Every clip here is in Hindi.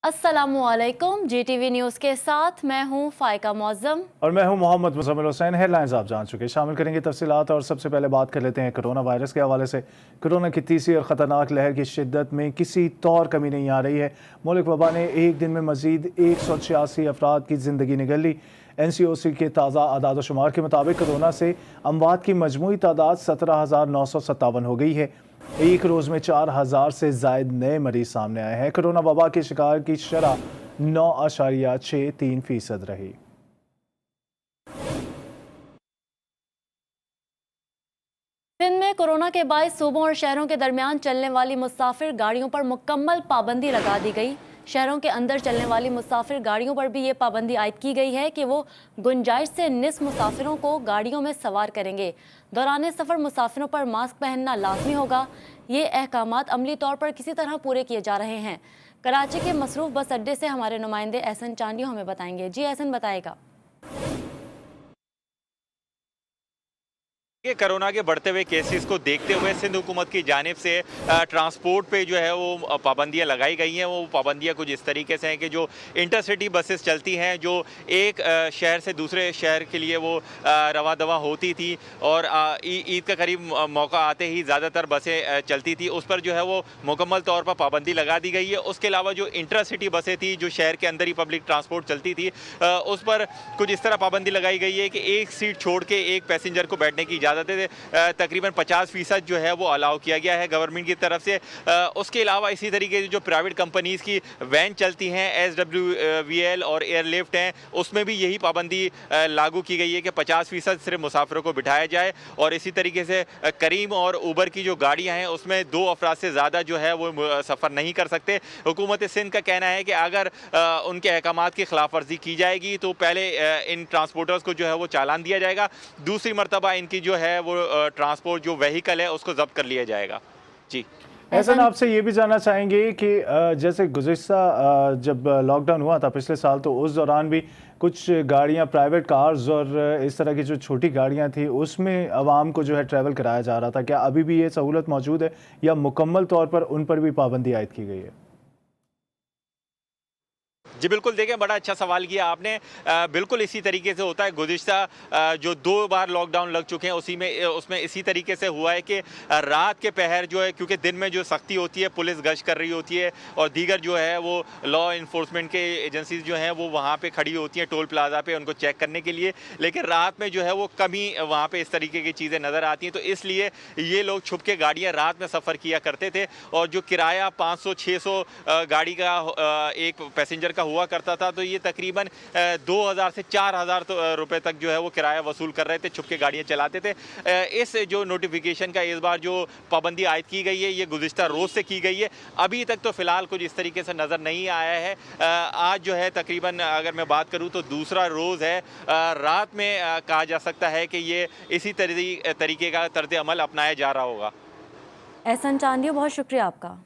अस्सलामुअलैकुम। GTV न्यूज़ के साथ मैं हूं फाइका मौज़म और मैं हूं मोहम्मद मुज़म्मिल हुसैन। हेडलाइंस आप जान चुके, शामिल करेंगे तफसीलात। और सबसे पहले बात कर लेते हैं कोरोना वायरस के हवाले से। कोरोना की तीसरी और ख़तरनाक लहर की शिद्दत में किसी तौर कमी नहीं आ रही है। मुल्क वबा ने एक दिन में मजीद 186 अफराद की ज़िंदगी निगल ली। NCOC के ताज़ा आदाद-ओ-शुमार के मुताबिक कोरोना से अमवात की मजमूई तादाद 17,957 हो गई है। एक रोज़ में 4,000 से ज़ायद नए मरीज सामने आए हैं। कोरोना वबा के शिकार की शरह 9.63% रही। दिन में कोरोना के बायस सूबों और शहरों के दरमियान चलने वाली मुसाफिर गाड़ियों पर मुकम्मल पाबंदी लगा दी गई। शहरों के अंदर चलने वाली मुसाफिर गाड़ियों पर भी ये पाबंदी आयद की गई है कि वो गुंजाइश से निस मुसाफिरों को गाड़ियों में सवार करेंगे। दौरान सफ़र मुसाफिरों पर मास्क पहनना लाजमी होगा। ये अहकामात अमली तौर पर किसी तरह पूरे किए जा रहे हैं। कराची के मसरूफ बस अड्डे से हमारे नुमाइंदे एहसन चांडियो हमें बताएंगे। जी एहसन, बताएगा। कोरोना के बढ़ते हुए केसेस को देखते हुए सिंध हुकूमत की जानिब से ट्रांसपोर्ट पे जो है वो पाबंदियां लगाई गई हैं। वो पाबंदियां कुछ इस तरीके से हैं कि जो इंटरसिटी बसेस चलती हैं, जो एक शहर से दूसरे शहर के लिए वो रवा दवा होती थी और ईद का करीब मौका आते ही ज़्यादातर बसें चलती थी, उस पर जो है वो मुकम्मल तौर पर पाबंदी लगा दी गई है। उसके अलावा जो इंटरसिटी बसें थी, जो शहर के अंदर ही पब्लिक ट्रांसपोर्ट चलती थी, उस पर कुछ इस तरह पाबंदी लगाई गई है कि एक सीट छोड़ के एक पैसेंजर को बैठने की तकरीबन 50% जो है वो अलाउ किया गया है गवर्नमेंट की तरफ से। उसके अलावा इसी तरीके से जो प्राइवेट कंपनीज की वैन चलती हैं, SWVL और एयरलिफ्ट हैं, उसमें भी यही पाबंदी लागू की गई है कि 50% सिर्फ मुसाफिरों को बिठाया जाए। और इसी तरीके से करीम और उबर की जो गाड़ियां हैं उसमें 2 अफराद से ज़्यादा जो है वो सफ़र नहीं कर सकते। हुकूमत सिंध का कहना है कि अगर उनके अहकामात की खिलाफ वर्जी की जाएगी तो पहले इन ट्रांसपोर्टर्स को जो है वो चालान दिया जाएगा, दूसरी मरतबा इनकी जो है वो ट्रांसपोर्ट जो व्हीकल है उसको जब्त कर लिया जाएगा। जी ऐसा ना आपसे ये भी जानना चाहेंगे कि जैसे गुज़िश्ता जब लॉकडाउन हुआ था पिछले साल, तो उस दौरान भी कुछ गाड़ियां, प्राइवेट कार्स और इस तरह की जो छोटी गाड़ियां थी, उसमें आवाम को जो है ट्रैवल कराया जा रहा था। क्या अभी भी ये सहूलत मौजूद है या मुकम्मल तौर पर उन पर भी पाबंदी आयद की गई है? जी बिल्कुल, देखें, बड़ा अच्छा सवाल किया आपने। बिल्कुल इसी तरीके से होता है। गुज़िश्ता जो 2 बार लॉकडाउन लग चुके हैं उसमें इसी तरीके से हुआ है कि रात के पहर जो है, क्योंकि दिन में जो सख्ती होती है, पुलिस गश्त कर रही होती है और दीगर जो है वो लॉ इन्फोर्समेंट के एजेंसीज जो हैं वो वहाँ पे खड़ी होती हैं टोल प्लाजा पे उनको चेक करने के लिए। लेकिन रात में जो है वो कमी वहाँ पे इस तरीके की चीज़ें नज़र आती हैं, तो इसलिए ये लोग छुप के गाड़ियाँ रात में सफ़र किया करते थे। और जो किराया 500-600 गाड़ी का एक पैसेंजर का हुआ करता था, तो ये तकरीबन 2,000 से 4,000 रुपए तक जो है वो किराया वसूल कर रहे थे, छुप के गाड़ियाँ चलाते थे। इस जो नोटिफिकेशन का इस बार जो पाबंदी आयद की गई है, ये गुज़िश्ता रोज़ से की गई है। अभी तक तो फ़िलहाल कुछ इस तरीके से नज़र नहीं आया है। आज जो है तकरीबन अगर मैं बात करूँ तो दूसरा रोज़ है। रात में कहा जा सकता है कि ये इसी तरीके का तर्ज अमल अपनाया जा रहा होगा। एहसन चांदियो, बहुत शुक्रिया आपका।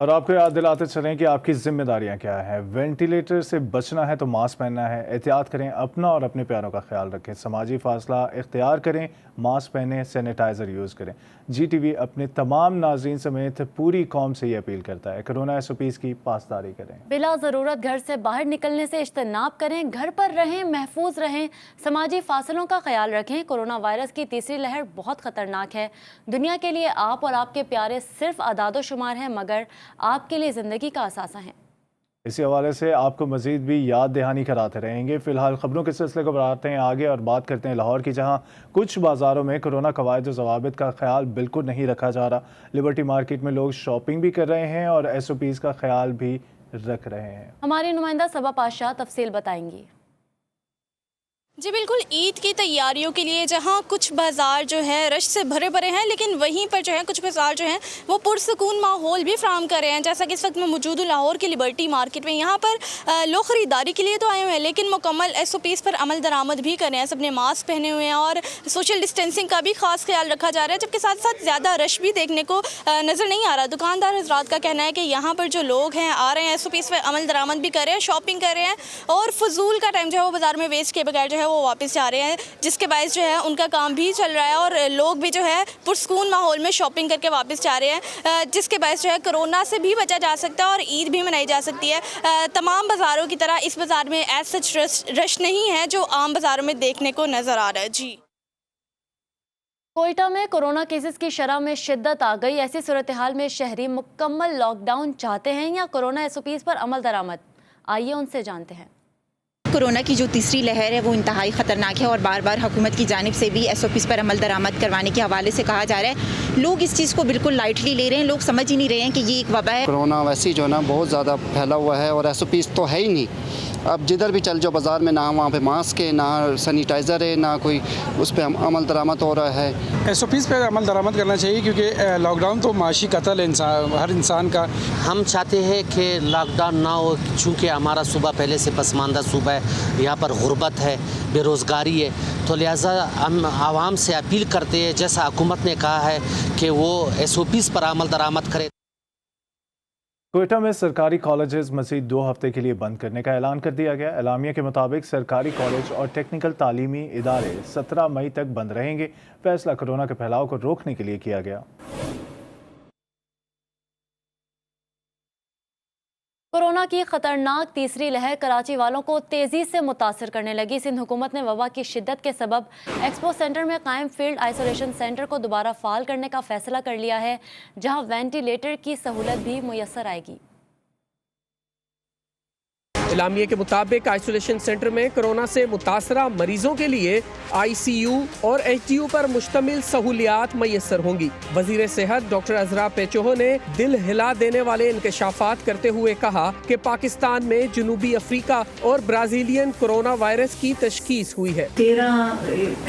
और आपको याद दिलाते चलें कि आपकी जिम्मेदारियां क्या हैं। वेंटिलेटर से बचना है तो मास्क पहनना है, एहतियात करें, अपना और अपने प्यारों का ख्याल रखें, समाजी फासला इख्तियार करें, मास्क पहनें, सैनिटाइज़र यूज़ करें। GTV अपने तमाम नाज़रीन समेत पूरी कौम से ये अपील करता है, कोरोना SOPs की पासदारी करें, बिला ज़रूरत घर से बाहर निकलने से इज्तनाब करें, घर पर रहें, महफूज रहें, समाजी फासलों का ख्याल रखें। कोरोना वायरस की तीसरी लहर बहुत ख़तरनाक है। दुनिया के लिए आप और आपके प्यारे सिर्फ आदादो-शुमार हैं, मगर आपके लिए ज़िंदगी का असासा है। इसी हवाले से आपको मजीद भी याद दहानी कराते रहेंगे। फिलहाल खबरों के सिलसिले को बढ़ाते हैं आगे और बात करते हैं लाहौर की, जहां कुछ बाज़ारों में कोरोना कवायद और ज़वाबित का ख्याल बिल्कुल नहीं रखा जा रहा। लिबर्टी मार्केट में लोग शॉपिंग भी कर रहे हैं और SOPs का ख्याल भी रख रहे हैं। हमारी नुमाइंदा सबा पाशाह तफसील बताएंगी। जी बिल्कुल, ईद की तैयारियों के लिए जहां कुछ बाज़ार जो है रश से भरे भरे हैं, लेकिन वहीं पर जो है कुछ बाज़ार जो हैं वो पुरसकून माहौल भी फ्राहम कर रहे हैं। जैसा कि इस वक्त मैं मौजूद हूँ लाहौर की लिबर्टी मार्केट में। यहाँ पर लोग ख़रीदारी के लिए तो आए हुए हैं, लेकिन मुकम्मल SOPs पर अमल दरामद भी कर रहे हैं। सबने मास्क पहने हुए हैं और सोशल डिस्टेंसिंग का भी खास ख्याल रखा जा रहा है, जबकि साथ साथ ज़्यादा रश भी देखने को नज़र नहीं आ रहा। दुकानदार हज़रात का कहना है कि यहाँ पर जो लोग हैं आ रहे हैं, SOPs पर अमल दरामद भी कर रहे हैं, शॉपिंग कर रहे हैं और फजूल का टाइम जो है वो बाज़ार में वेस्ट किए बगैर जो है है वो वापस जा रहे हैं, जिसके बायस जो है उनका काम भी चल रहा है और लोग भी जो है पुरसकून माहौल में शॉपिंग करके वापस जा रहे हैं, जिसके बायस जो है कोरोना से भी बचा जा सकता है और ईद भी मनाई जा सकती है। तमाम बाज़ारों की तरह इस बाज़ार में एज सच रश नहीं है जो आम बाज़ारों में देखने को नज़र आ रहा है। जी, कोयटा में कोरोना केसेस की शरह में शिद्दत आ गई। ऐसी सूरत हाल में शहरी मुकम्मल लॉकडाउन चाहते हैं या कोरोना एसओपीज़ पर अमल दरामद? आइए उनसे जानते हैं। कोरोना की जो तीसरी लहर है वो इंतहाई ख़तरनाक है और बार बार हुकूमत की जानिब से भी एसओपीज़ पर अमल दरामद करवाने के हवाले से कहा जा रहा है। लोग इस चीज़ को बिल्कुल लाइटली ले रहे हैं, लोग समझ ही नहीं रहे हैं कि ये एक वबा है। कोरोना वैसे ही जो है ना बहुत ज़्यादा फैला हुआ है और एसओपीज़ तो है ही नहीं। अब जिधर भी चल जाओ बाज़ार में, ना वहाँ पे मास्क है, ना सैनिटाइज़र है, ना कोई उस पर अमल दरामद हो रहा है। एसओपीज़ पे अमल दरामद करना चाहिए क्योंकि लॉकडाउन तो माशी कत्ल है हर इंसान का। हम चाहते हैं कि लॉकडाउन ना हो, चूँकि हमारा सूबा पहले से पसमानदा सूबा है, यहाँ पर गुर्बत है, बेरोज़गारी है, तो लिहाजा हम आवाम से अपील करते हैं जैसा हुकूमत ने कहा है कि वो एसओपीज़ पर अमल दरामद करे। कोयटा में सरकारी कॉलेजेस मज़ीद 2 हफ्ते के लिए बंद करने का ऐलान कर दिया गया। एलामिया के मुताबिक सरकारी कॉलेज और टेक्निकल तालीमी इदारे 17 मई तक बंद रहेंगे। फैसला कोरोना के फैलाव को रोकने के लिए किया गया। कोरोना की खतरनाक तीसरी लहर कराची वालों को तेज़ी से मुतासर करने लगी। सिंध हुकूमत ने वबा की शिद्दत के सबब एक्सपो सेंटर में कायम फील्ड आइसोलेशन सेंटर को दोबारा फ़ाल करने का फैसला कर लिया है, जहां वेंटिलेटर की सहूलत भी मुयस्सर आएगी। इलामिया के मुताबिक आइसोलेशन सेंटर में कोरोना से मुतासरा मरीजों के लिए आईसीयू और एचडीयू पर मुश्तमिल सहूलियात मैसर होंगी। वजीर सेहत डॉक्टर अजरा पेचोहो ने दिल हिला देने वाले इंकशाफात करते हुए कहा कि पाकिस्तान में जनूबी अफ्रीका और ब्राजीलियन कोरोना वायरस की तशखीस हुई है। 13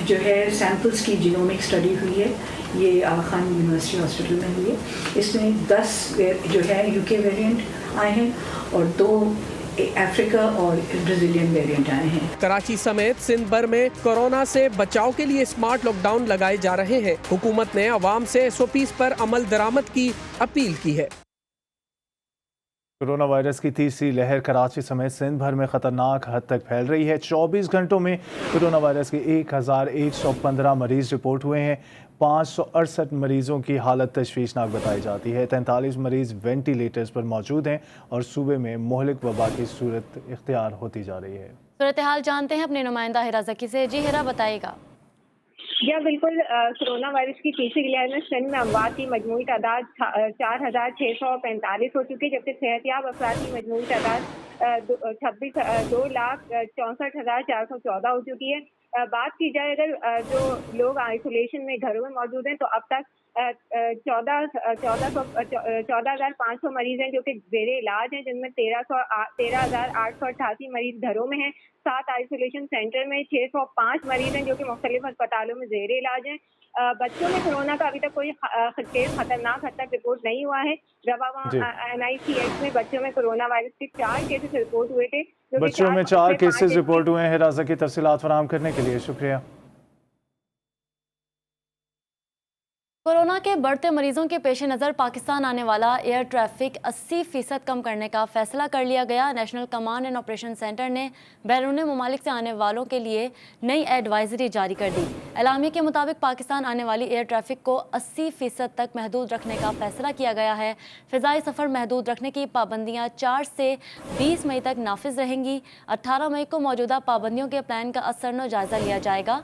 जो है सैंपल्स की जीनोमिक स्टडी हुई है, ये आगा खान यूनिवर्सिटी हॉस्पिटल में हुई है। इसमें 10 जो है यूके वेरिएंट आए हैं और 2 अफ्रीका और ब्राजीलियन वेरिएंट आए हैं। कराची समेत सिंध भर में कोरोना से बचाव के लिए स्मार्ट लॉकडाउन लगाए जा रहे हैं। हुकूमत ने अवाम से एसओपीज़ पर अमल दरामद की अपील की है। कोरोना वायरस की तीसरी लहर कराची समेत सिंध भर में खतरनाक हद तक फैल रही है। 24 घंटों में कोरोना वायरस के 1115 मरीज रिपोर्ट हुए हैं। 568 मरीजों की हालत तशवीशनाक बताई जाती है। 43 मरीज वेंटिलेटर्स पर मौजूद हैं और सूबे में मोहलिक वबा की सूरत इख्तियार होती जा रही है। सूरत हाल जानते हैं अपने नुमाइंदा हिरा जकी से। जी हिरा, बताइएगा। या बिल्कुल, कोरोना वायरस की तीसरी लहर में सिंध में अमवात की मजमूई तादाद 4645 हो चुकी है, जबकि सेहतयाब अफराद की मजमूई तादाद 2,64,414 हो चुकी है। बात की जाए अगर जो लोग आइसोलेशन में घरों में मौजूद हैं तो अब तक 14,500 मरीज हैं जो कि जेर इलाज हैं, जिनमें 13,888 मरीज घरों में हैं। 7 आइसोलेशन सेंटर में 605 मरीज हैं जो कि मुख्तलिफ अस्पतालों में जेर इलाज हैं। बच्चों में कोरोना का अभी तक कोई केस खतरनाक हद तक रिपोर्ट नहीं हुआ है। रवा NICH में बच्चों में कोरोना वायरस के 4 केसेस रिपोर्ट हुए थे। बच्चों में 4 केसेस रिपोर्ट हुए हैं। हिराजा की तफसीलात फराहम करने के लिए शुक्रिया। कोरोना के बढ़ते मरीजों के पेश नज़र पाकिस्तान आने वाला एयर ट्रैफिक 80% कम करने का फैसला कर लिया गया। National command and operation centre ने बैरून मुमालिक से आने वालों के लिए नई एडवाइजरी जारी कर दी। एलामिया के मुताबिक पाकिस्तान आने वाली एयर ट्रैफिक को 80% तक महदूद रखने का फैसला किया गया है। फ़िज़ाई सफ़र महदूद रखने की पाबंदियाँ 4 से 20 मई तक नाफिज रहेंगी। 18 मई को मौजूदा पाबंदियों के प्लान का असरनो जायज़ा लिया जाएगा।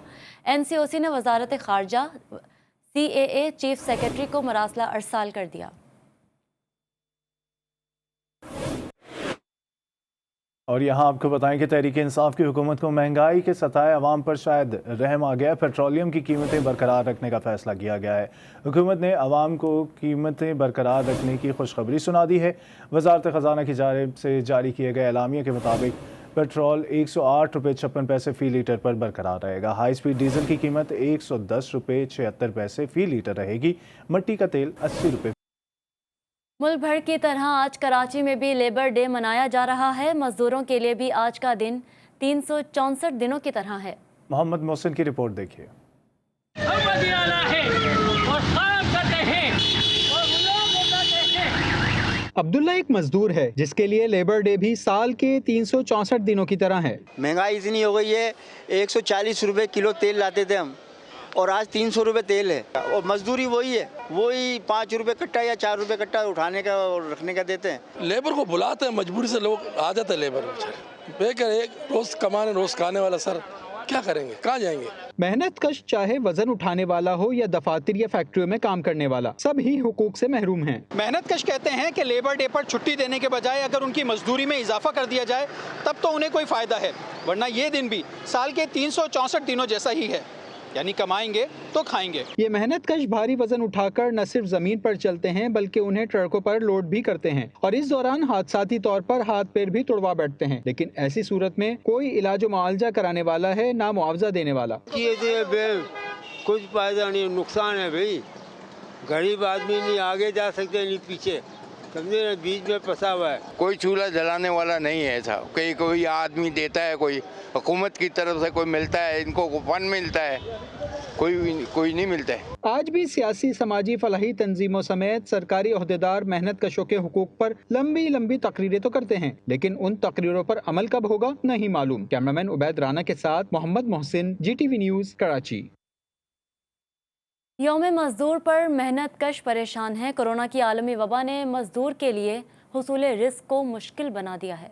NCOC ने वजारत ख़ारजा CAA चीफ सेक्रेटरी को मरासला अरसाल कर दिया। और यहाँ आपको बताएं कि तहरीक इंसाफ की हुकूमत को महंगाई के सताए अवाम पर शायद रहम आ गया। पेट्रोलियम की कीमतें बरकरार रखने का फैसला किया गया है। हुकूमत ने अवाम को कीमतें बरकरार रखने की खुशखबरी सुना दी है। वजारत ख़जाना की जानिब से जारी किए गए एलामिया के मुताबिक पेट्रोल 108 रुपये 56 पैसे फ़ी लीटर पर बरकरार रहेगा। हाई स्पीड डीजल की कीमत 110 रुपये 76 पैसे फ़ी लीटर रहेगी। मट्टी का तेल 80 रुपये। मुल्क भर की तरह आज कराची में भी लेबर डे मनाया जा रहा है। मजदूरों के लिए भी आज का दिन 364 दिनों की तरह है। मोहम्मद मोहसिन की रिपोर्ट देखिए। अब्दुल्ला एक मजदूर है जिसके लिए लेबर डे भी साल के 364 दिनों की तरह है। महंगाई इतनी हो गई है, 140 रुपए किलो तेल लाते थे हम और आज 300 रुपए तेल है, और मजदूरी वही है, वही 5 रुपए कट्टा या 4 रुपए कट्टा उठाने का और रखने का देते हैं। लेबर को बुलाते हैं, मजबूरी से लोग आ जाते हैं लेबर बेकार, एक रोज कमाने रोज खाने वाला सर क्या करेंगे, कहाँ जाएंगे। मेहनत कश चाहे वजन उठाने वाला हो या दफातर या फैक्ट्रियों में काम करने वाला, सभी हुकूक से महरूम हैं। मेहनत कश कहते हैं कि लेबर डे पर छुट्टी देने के बजाय अगर उनकी मजदूरी में इजाफा कर दिया जाए तब तो उन्हें कोई फायदा है, वरना ये दिन भी साल के 364 दिनों जैसा ही है, यानी कमाएंगे तो खाएंगे। ये मेहनत कश भारी वजन उठाकर न सिर्फ जमीन पर चलते हैं बल्कि उन्हें ट्रकों पर लोड भी करते हैं और इस दौरान हादसाती तौर पर हाथ पैर भी तुड़वा बैठते हैं। लेकिन ऐसी सूरत में कोई इलाज मुआवजा कराने वाला है ना मुआवजा देने वाला। कुछ फायदा नहीं, नुकसान है भाई, गरीब आदमी नहीं आगे जा सकते नहीं पीछे, समझे, बीच में फंसा हुआ है। कोई चूल्हा जलाने वाला नहीं है ऐसा, कोई आदमी देता है, कोई हुकूमत की तरफ से कोई मिलता है, इनको फंड मिलता है, कोई नहीं मिलता है। आज भी सियासी समाजी फलाही तंजीमों समेत सरकारी ओहदेदार मेहनत कशों के हुकूक पर लंबी लंबी तकरीरें तो करते हैं, लेकिन उन तकरीरों पर अमल कब होगा नहीं मालूम। कैमरामैन उबैद राना के साथ मोहम्मद मोहसिन, GTV न्यूज़, कराची। यौम मजदूर पर मेहनत कश परेशान हैं। कोरोना की आलमी वबा ने मजदूर के लिए हुसूल रिज़्क़ को मुश्किल बना दिया है।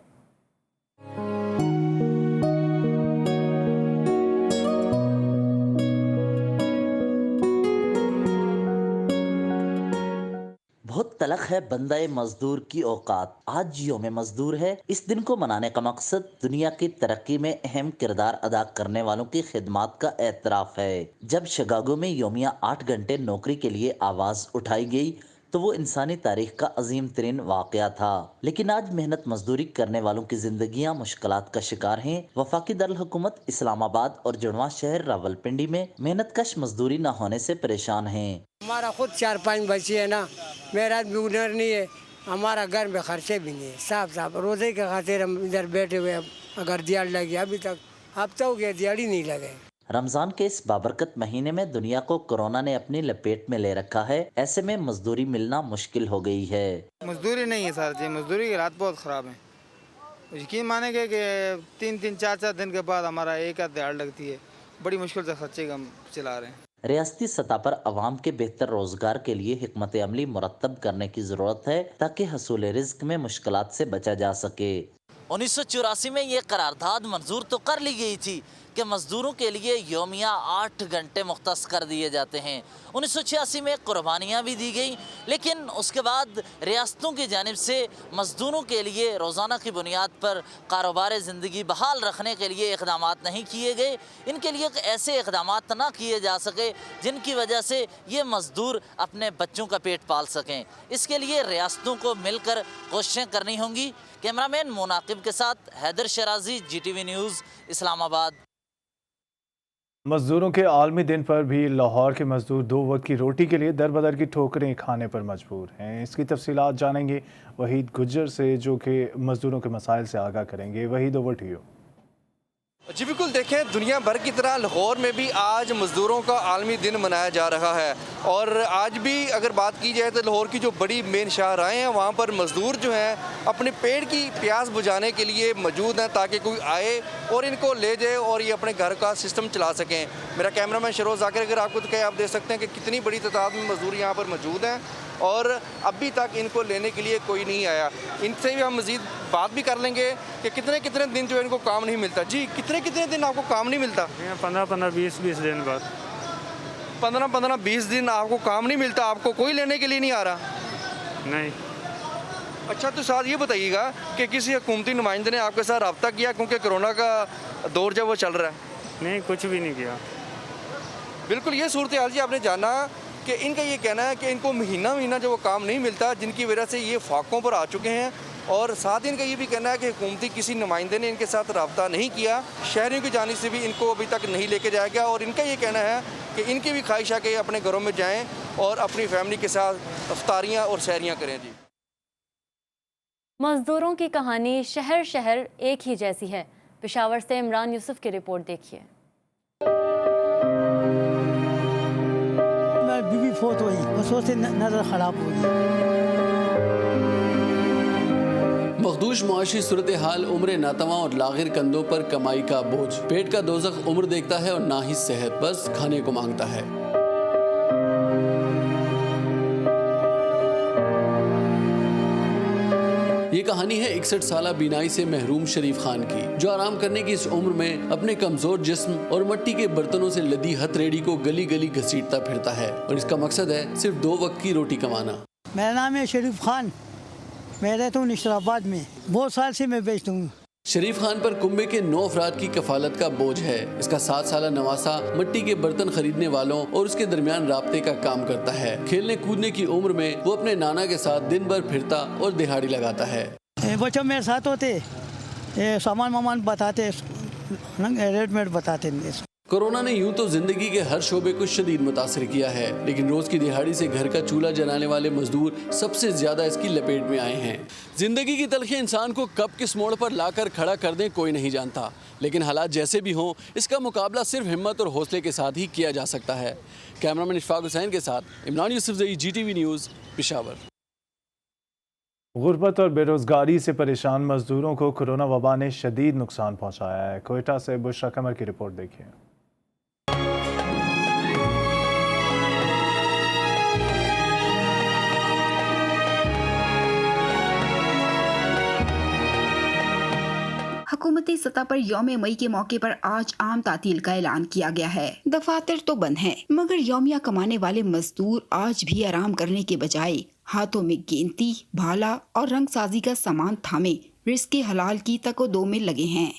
बहुत तलख है बंदाए मजदूर की औकात। आज यौम मजदूर है। इस दिन को मनाने का मकसद दुनिया की तरक्की में अहम किरदार अदा करने वालों की खिदमत का एतराफ़ है। जब शिकागो में यौमिया 8 घंटे नौकरी के लिए आवाज़ उठाई गई तो वो इंसानी तारीख का अजीम तरीन वाक़या था। लेकिन आज मेहनत मजदूरी करने वालों की जिंदगियां मुश्किलात का शिकार हैं। वफाकी दारुल हुकूमत इस्लामाबाद और जुड़वा शहर रावलपिंडी में मेहनत कश मजदूरी न होने से परेशान हैं। हमारा खुद 4-5 बच्चे है ना, मेरा भी हुनर नहीं है, हमारा घर में खर्चे भी नहीं है, साफ रोजे के खातिर हम इधर बैठे हुए। अगर दिहाड़ी लगी, अभी तक हफ्ता हो गया दिहाड़ी नहीं लगे। रमजान के इस बाबरकत महीने में दुनिया को कोरोना ने अपनी लपेट में ले रखा है। ऐसे में मजदूरी मिलना मुश्किल हो गई है। मजदूरी नहीं है सर जी, मजदूरी की हालात बहुत ख़राब है। यकीन मानेंगे कि 3-3, 4-4 दिन के बाद हमारा एक आध दिहाड़ी लगती है। बड़ी मुश्किल से खर्चे हम चला रहे हैं। रियासती सतह पर अवाम के बेहतर रोजगार के लिए हिकमत अमली मुरतब करने की जरूरत है ताकि हसूल रिज़्क़ में मुश्किलात से बचा जा सके। 1984 में ये करारदाद मंजूर तो कर ली गई थी कि मजदूरों के लिए यौमिया 8 घंटे मुख्तस कर दिए जाते हैं। 1986 में कुर्बानियाँ भी दी गई, लेकिन उसके बाद रियासतों की जानिब से मजदूरों के लिए रोज़ाना की बुनियाद पर कारोबार ज़िंदगी बहाल रखने के लिए इक़दाम नहीं किए गए। इनके लिए ऐसे इक़दाम ना किए जा सके जिनकी वजह से ये मजदूर अपने बच्चों का पेट पाल सकें। इसके लिए रियासतों को मिलकर कोशिशें करनी होंगी। कैमरामैन मुनाकिब के साथ हैदर शराजी, GTV न्यूज़, इस्लामाबाद। मजदूरों के आलमी दिन पर भी लाहौर के मजदूर 2 वक्त की रोटी के लिए दर बदर की ठोकरें खाने पर मजबूर हैं। इसकी तफसीलात जानेंगे वहीद गुज्जर से, जो कि मजदूरों के मसाइल से आगाह करेंगे। Waheed, over to you. जी बिल्कुल, देखें दुनिया भर की तरह लाहौर में भी आज मज़दूरों का आलमी दिन मनाया जा रहा है। और आज भी अगर बात की जाए तो लाहौर की जो बड़ी मेन शाहराहें हैं वहाँ पर मज़दूर जो हैं अपने पेट की प्यास बुझाने के लिए मौजूद हैं ताकि कोई आए और इनको ले जाए और ये अपने घर का सिस्टम चला सकें। मेरा कैमरामैन शरोज जाकिर अगर आपको दिखाए, आप देख सकते हैं कि कितनी बड़ी तादाद में मज़दूर यहाँ पर मौजूद हैं और अभी तक इनको लेने के लिए कोई नहीं आया। इनसे भी हम मज़ीद बात भी कर लेंगे कि कितने कितने दिन जो इनको काम नहीं मिलता। जी, कितने कितने दिन आपको काम नहीं मिलता? 15-15, 20-20 दिन बाद। 15-15, 20 दिन आपको काम नहीं मिलता, आपको कोई लेने के लिए नहीं आ रहा? नहीं। अच्छा, तो साथ ये बताइएगा कि किसी हुकूमती नुमाइंदे ने आपके साथ रब्ता किया, क्योंकि कोरोना का दौर जब वो चल रहा है? नहीं, कुछ भी नहीं किया। बिल्कुल, ये सूरत हाल जी आपने जाना कि इनका ये कहना है कि इनको महीना जो वो काम नहीं मिलता, जिनकी वजह से ये फाकों पर आ चुके हैं। और साथ ही इनका ये भी कहना है कि हुकूमती किसी नुमाइंदे ने इनके साथ रब्ता नहीं किया, शहरियों की जानिब से भी इनको अभी तक नहीं लेके जाया गया। और इनका ये कहना है कि इनकी भी ख्वाहिश है कि अपने घरों में जाएँ और अपनी फैमिली के साथ इफ्तारियाँ और सहरियाँ करें। जी, मजदूरों की कहानी शहर शहर एक ही जैसी है। पेशावर से इमरान यूसुफ की रिपोर्ट देखिए। बीवी फोत हुई, बस उससे नजर खराब हो गई। मखदूश मुआशी सूरत हाल उम्र नातवा और लागिर कंधों पर कमाई का बोझ। पेट का दोज़ख उम्र देखता है और ना ही सेहत, बस खाने को मांगता है। ये कहानी है 61 साला बीनाई से महरूम शरीफ खान की, जो आराम करने की इस उम्र में अपने कमजोर जिस्म और मिट्टी के बर्तनों से लदी हथरेड़ी को गली गली घसीटता फिरता है और इसका मकसद है सिर्फ 2 वक्त की रोटी कमाना। मेरा नाम है शरीफ खान, मैं रहता हूँ निश्तराबाद में, बहुत साल से मैं बेचता हूँ। शरीफ खान पर कुंबे के 9 अफराद की कफालत का बोझ है। इसका 7 साला नवासा मिट्टी के बर्तन खरीदने वालों और उसके दरमियान राब्ते का काम करता है। खेलने कूदने की उम्र में वो अपने नाना के साथ दिन भर फिरता और दिहाड़ी लगाता है। बच्चों मेरे साथ होते, सामान वामान बताते, रेटमेट बताते। कोरोना ने यूं तो जिंदगी के हर शोबे को शदीद मुतासिर किया है, लेकिन रोज की दिहाड़ी से घर का चूल्हा जलाने वाले मजदूर सबसे ज्यादा इसकी लपेट में आए हैं। जिंदगी की तलखी इंसान को कब किस मोड़ पर लाकर खड़ा कर दें कोई नहीं जानता, लेकिन हालात जैसे भी हों इसका मुकाबला सिर्फ हिम्मत और हौसले के साथ ही किया जा सकता है। कैमरामैन इशफाक हुसैन के साथ इमरान यूसुफजई, GTV न्यूज़, पेशावर। गुर्बत और बेरोजगारी से परेशान मजदूरों को कोरोना वबा ने शदीद नुकसान पहुंचाया है। कोयटा से बुशरा कमर की रिपोर्ट देखिए। हुकूमती सतह पर यौम मई के मौके पर आज आम तातील का ऐलान किया गया है। दफातर तो बंद हैं, मगर यौमिया कमाने वाले मजदूर आज भी आराम करने के बजाय हाथों में गेंती, भाला और रंग साजी का सामान थामे रिस्क हलाल की तको-दो में लगे हैं।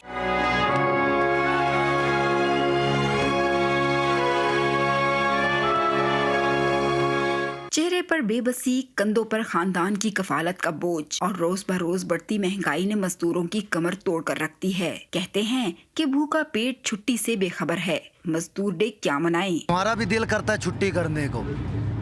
चेहरे पर बेबसी, कंधों पर खानदान की कफालत का बोझ और रोज बरोज बढ़ती महंगाई ने मजदूरों की कमर तोड़ कर रख दी है। कहते हैं कि भूखा पेट छुट्टी से बेखबर है, मजदूर डे क्या मनाएं। हमारा भी दिल करता है छुट्टी करने को,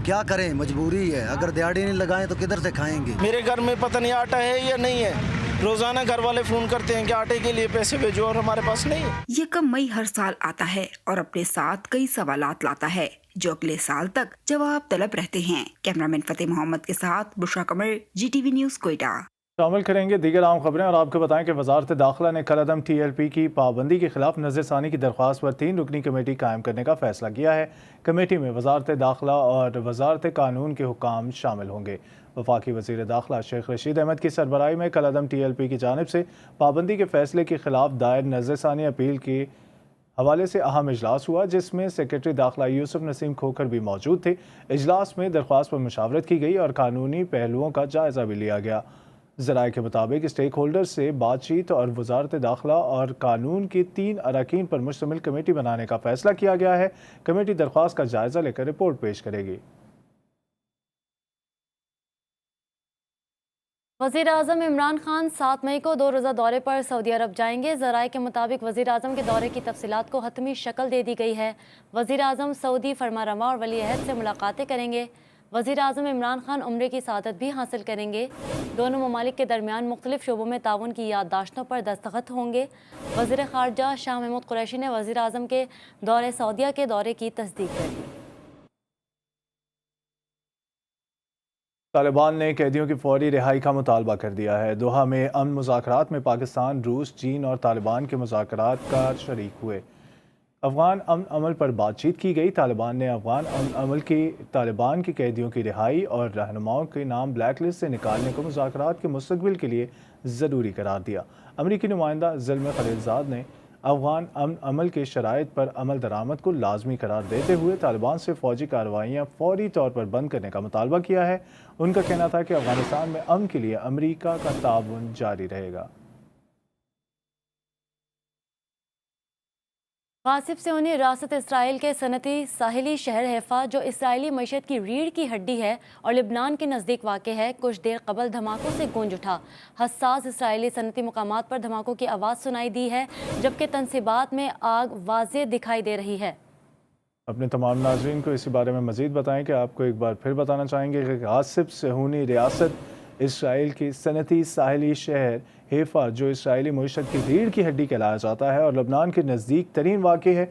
क्या करें, मजबूरी है। अगर दिहाड़ी नहीं लगाएं तो किधर से खाएंगे। मेरे घर में पता नहीं आटा है या नहीं है। रोजाना घर वाले फोन करते हैं कि आटे के लिए पैसे भेजो और हमारे पास नहीं है। ये कम मई हर साल आता है और अपने साथ कई सवालात लाता है जो अगले साल तक जवाब तलब रहते हैं। कैमरामैन फतेह मोहम्मद के साथ बुशरा कमर, GTV न्यूज़, कोयटा। शामिल करेंगे दीगर आम खबरें और आपको बताएं कि वजारत दाखिला ने कलअदम TLP की पाबंदी के खिलाफ नज़रसानी की दरख्वास्त पर 3 रुकनी कमेटी कायम करने का फैसला किया है। कमेटी में वजारत दाखिला और वजारत कानून के हुकाम शामिल होंगे। वफाकी वज़ीर दाखिला शेख रशीद अहमद की सरबराही में कलअदम TLP की जानिब से पाबंदी के फैसले के खिलाफ दायर नज़रसानी अपील के हवाले से अहम इजलास हुआ, जिसमें सेक्रेटरी दाखिला यूसुफ नसीम खोखर भी मौजूद थे। इजलास में दरख्वास्त पर मुशावरत की गई और कानूनी पहलुओं का जायज़ा भी लिया गया। ज़राए के मुताबिक स्टेक होल्डर से बातचीत और वजारत दाखिला और कानून के 3 अरकान पर मुश्तमिल कमेटी बनाने का फैसला किया गया है। कमेटी दरख्वास्त का जायज़ा लेकर रिपोर्ट पेश करेगी। वज़ीर आज़म इमरान खान 7 मई को 2 रोज़ा दौरे पर सऊदी अरब जाएंगे। ज़राए के मुताबिक वज़ीर आज़म के दौरे की तफसीलात को हतमी शक्ल दे दी गई है। वज़ीर आज़म सऊदी फरमारवा और वली अहद से मुलाकातें करेंगे। वज़ीर आज़म इमरान खान उम्रे की सआदत भी हासिल करेंगे। दोनों ममालिक के दरमियान मुख्तलिफ शोबों में ताउन की याददाश्तों पर दस्तखत होंगे। वज़ीर ख़ारजा शाह महमूद कुरैशी ने वज़ीर आज़म के दौरे सऊदिया के दौरे की तस्दीक कर दी। तालिबान ने कैदियों की फौरी रिहाई का मुतालबा कर दिया है। दोहा में अमन मुज़ाकरात में पाकिस्तान, रूस, चीन और तालिबान के मुज़ाकरात का शरीक हुए। अफगान अमन अमल पर बातचीत की गई। तालिबान ने अफगान अमन अमल की तालिबान के कैदियों की रिहाई और रहनुमाओं के नाम ब्लैक लिस्ट से निकालने को मुज़ाकरात के मुस्तक़बिल के लिए ज़रूरी करार दिया। अमरीकी नुमाइंदा ज़िल्म खलीलज़ाद ने अफगान अमन अमल के शराइत पर अमल दरामद को लाजमी करार देते हुए तालिबान से फ़ौजी कार्रवाइयाँ फौरी तौर पर बंद करने का मुतालबा किया है। उनका कहना था कि अफगानिस्तान में अमन के लिए अमरीका का ताउन जारी रहेगा। गासिब से उन्हें रियासत इसराइल के सनती साहिली शहर हैफा, जो इसराइली मईशत की रीढ़ की हड्डी है और लिबनान के नज़दीक वाक़ है, कुछ देर कबल धमाकों से गूंज उठा। हसास इसराइली सनती मुकामात पर धमाकों की आवाज़ सुनाई दी है, जबकि तनसीबात में आग वाज़े दिखाई दे रही है। अपने तमाम नाज़रीन को इसी बारे में मज़ीद बताएं कि आपको एक बार फिर बताना चाहेंगे कि गासिब सेहूनी रियासत इसराइल की सनती साहिली शहर हैफा, जो इसराइली मईशत की रीढ़ की हड्डी कहलाया जाता है और लबनान के नज़दीक तरीन वाक़ है,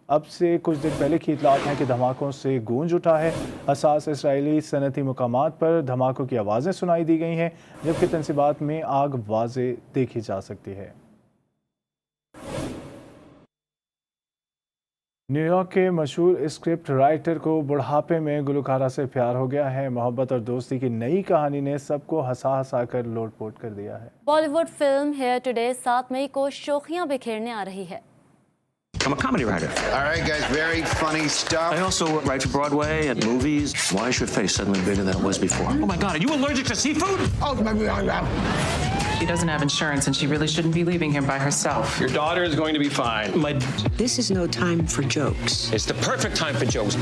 अब से कुछ दिन पहले की इतलात हैं कि धमाकों से गूंज उठा है। हसास इसराइली सनती मुकामात पर धमाकों की आवाज़ें सुनाई दी गई हैं, जबकि तंसीबात में आग वाज़े देखी जा सकती है। न्यूयॉर्क के मशहूर स्क्रिप्ट राइटर को बुढ़ापे में गुलकारा से प्यार हो गया है। मोहब्बत और दोस्ती की नई कहानी ने सबको हंसा हंसा कर लोटपोट कर दिया है। बॉलीवुड फिल्म हेयर टुडे 7 मई को शोखियां बिखेरने आ रही है। I'm a comedy writer. All right, guys, very funny stuff. I also write for Broadway and movies. Why is your face suddenly bigger than it was before? Oh my God, are you allergic to seafood? Oh, She doesn't have insurance and she really shouldn't be leaving here by herself. your daughter is going to be fine. This is no time for jokes. It's the perfect time for jokes.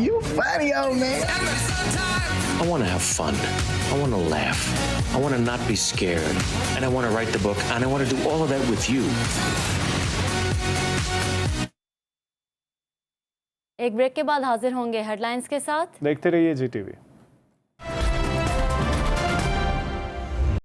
You funny, old man. I want to have fun. I want to laugh. I want to not be scared. And I want to write the book. And I want to do all of that with you. एक ब्रेक के बाद हाजिर होंगे हेडलाइंस के साथ। देखते रहिए GTV।